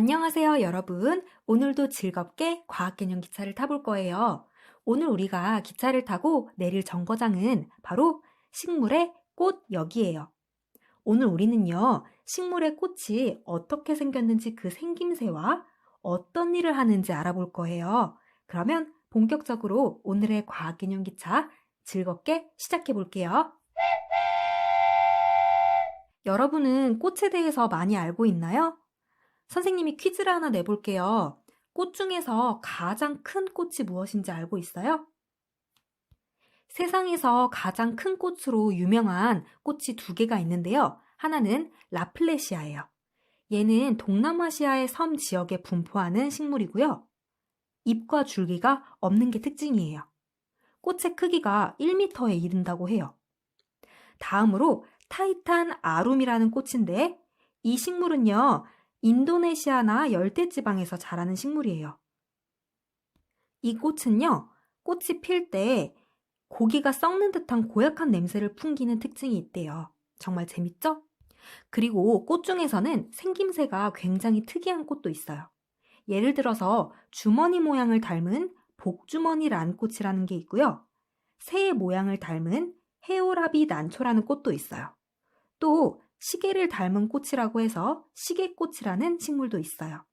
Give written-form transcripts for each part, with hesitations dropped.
안녕하세요, 여러분. 오늘도 즐겁게 과학개념 기차를 타볼 거예요. 오늘 우리가 기차를 타고 내릴 정거장은 바로 식물의 꽃역이에요. 오늘 우리는요, 식물의 꽃이 어떻게 생겼는지 그 생김새와 어떤 일을 하는지 알아볼 거예요. 그러면 본격적으로 오늘의 과학개념 기차 즐겁게 시작해 볼게요. 여러분은 꽃에 대해서 많이 알고 있나요? 선생님이 퀴즈를 하나 내볼게요. 꽃 중에서 가장 큰 꽃이 무엇인지 알고 있어요? 세상에서 가장 큰 꽃으로 유명한 꽃이 두 개가 있는데요. 하나는 라플레시아예요. 얘는 동남아시아의 섬 지역에 분포하는 식물이고요. 잎과 줄기가 없는 게 특징이에요. 꽃의 크기가 1m에 이른다고 해요. 다음으로 타이탄 아룸이라는 꽃인데 이 식물은요. 인도네시아나 열대지방에서 자라는 식물이에요. 이 꽃은요. 꽃이 필 때 고기가 썩는 듯한 고약한 냄새를 풍기는 특징이 있대요. 정말 재밌죠? 그리고 꽃 중에서는 생김새가 굉장히 특이한 꽃도 있어요. 예를 들어서 주머니 모양을 닮은 복주머니 란꽃이라는 게 있고요. 새의 모양을 닮은 헤오라비 난초라는 꽃도 있어요. 또 시계를 닮은 꽃이라고 해서 시계꽃이라는 식물도 있어요.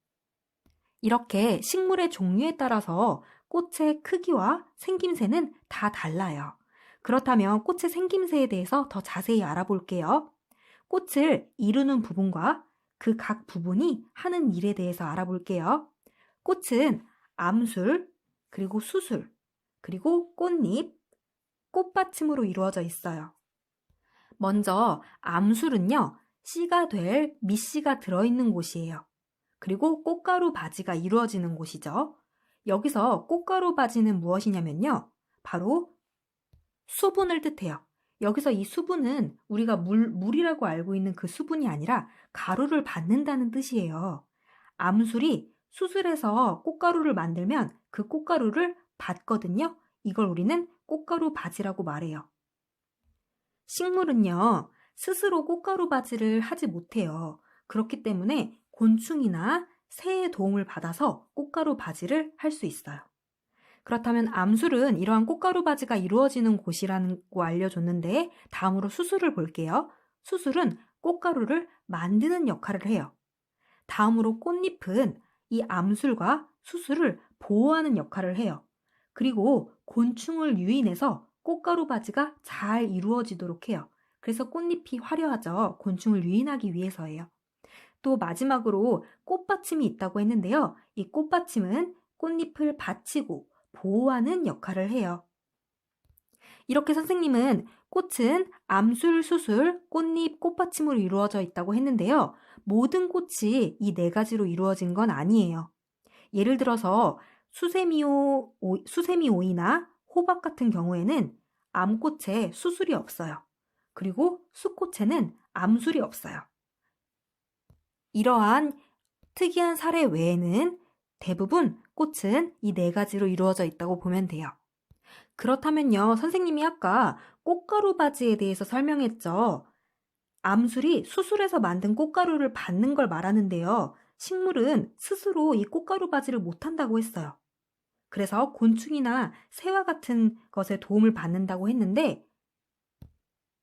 이렇게 식물의 종류에 따라서 꽃의 크기와 생김새는 다 달라요. 그렇다면 꽃의 생김새에 대해서 더 자세히 알아볼게요. 꽃을 이루는 부분과 그 각 부분이 하는 일에 대해서 알아볼게요. 꽃은 암술, 그리고 수술, 그리고 꽃잎, 꽃받침으로 이루어져 있어요. 먼저 암술은요, 씨가 될 밑씨가 들어있는 곳이에요. 그리고 꽃가루 바지가 이루어지는 곳이죠. 여기서 꽃가루 바지는 무엇이냐면요, 바로 수분을 뜻해요. 여기서 이 수분은 우리가 물이라고 알고 있는 그 수분이 아니라 가루를 받는다는 뜻이에요. 암술이 수술해서 꽃가루를 만들면 그 꽃가루를 받거든요. 이걸 우리는 꽃가루 바지라고 말해요. 식물은요, 스스로 꽃가루 바지를 하지 못해요. 그렇기 때문에 곤충이나 새의 도움을 받아서 꽃가루 바지를 할 수 있어요. 그렇다면 암술은 이러한 꽃가루 바지가 이루어지는 곳이라고 알려줬는데 다음으로 수술을 볼게요. 수술은 꽃가루를 만드는 역할을 해요. 다음으로 꽃잎은 이 암술과 수술을 보호하는 역할을 해요. 그리고 곤충을 유인해서 꽃가루 바지가 잘 이루어지도록 해요. 그래서 꽃잎이 화려하죠. 곤충을 유인하기 위해서예요. 또 마지막으로 꽃받침이 있다고 했는데요. 이 꽃받침은 꽃잎을 받치고 보호하는 역할을 해요. 이렇게 선생님은 꽃은 암술, 수술, 꽃잎, 꽃받침으로 이루어져 있다고 했는데요. 모든 꽃이 이 네 가지로 이루어진 건 아니에요. 예를 들어서 수세미오이나 호박 같은 경우에는 암꽃에 수술이 없어요. 그리고 수꽃에는 암술이 없어요. 이러한 특이한 사례 외에는 대부분 꽃은 이 네 가지로 이루어져 있다고 보면 돼요. 그렇다면요, 선생님이 아까 꽃가루 바지에 대해서 설명했죠. 암술이 수술해서 만든 꽃가루를 받는 걸 말하는데요. 식물은 스스로 이 꽃가루 바지를 못한다고 했어요. 그래서 곤충이나 새와 같은 것에 도움을 받는다고 했는데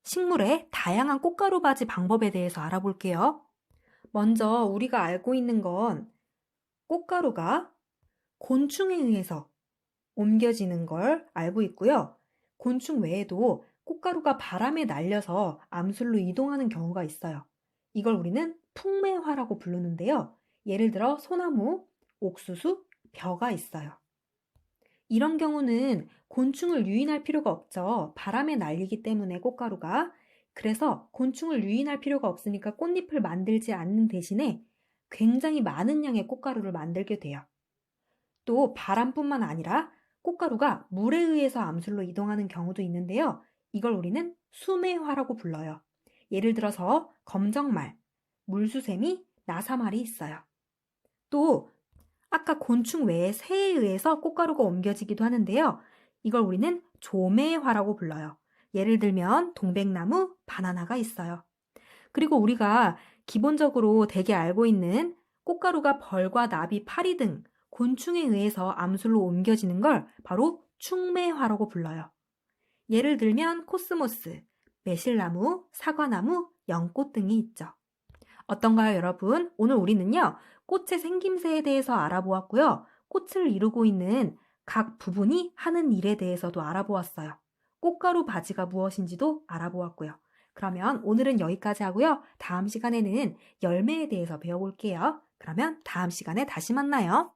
식물의 다양한 꽃가루 바지 방법에 대해서 알아볼게요. 먼저 우리가 알고 있는 건 꽃가루가 곤충에 의해서 옮겨지는 걸 알고 있고요. 곤충 외에도 꽃가루가 바람에 날려서 암술로 이동하는 경우가 있어요. 이걸 우리는 풍매화라고 부르는데요. 예를 들어 소나무, 옥수수, 벼가 있어요. 이런 경우는 곤충을 유인할 필요가 없죠. 바람에 날리기 때문에 꽃가루가. 그래서 곤충을 유인할 필요가 없으니까 꽃잎을 만들지 않는 대신에 굉장히 많은 양의 꽃가루를 만들게 돼요. 또 바람뿐만 아니라 꽃가루가 물에 의해서 암술로 이동하는 경우도 있는데요. 이걸 우리는 수매화라고 불러요. 예를 들어서 검정말, 물수세미, 나사말이 있어요. 또 아까 곤충 외에 새에 의해서 꽃가루가 옮겨지기도 하는데요. 이걸 우리는 조매화라고 불러요. 예를 들면 동백나무, 바나나가 있어요. 그리고 우리가 기본적으로 되게 알고 있는 꽃가루가 벌과 나비, 파리 등 곤충에 의해서 암술로 옮겨지는 걸 바로 충매화라고 불러요. 예를 들면 코스모스, 매실나무, 사과나무, 연꽃 등이 있죠. 어떤가요, 여러분? 오늘 우리는요, 꽃의 생김새에 대해서 알아보았고요. 꽃을 이루고 있는 각 부분이 하는 일에 대해서도 알아보았어요. 꽃가루 바지가 무엇인지도 알아보았고요. 그러면 오늘은 여기까지 하고요. 다음 시간에는 열매에 대해서 배워볼게요. 그러면 다음 시간에 다시 만나요.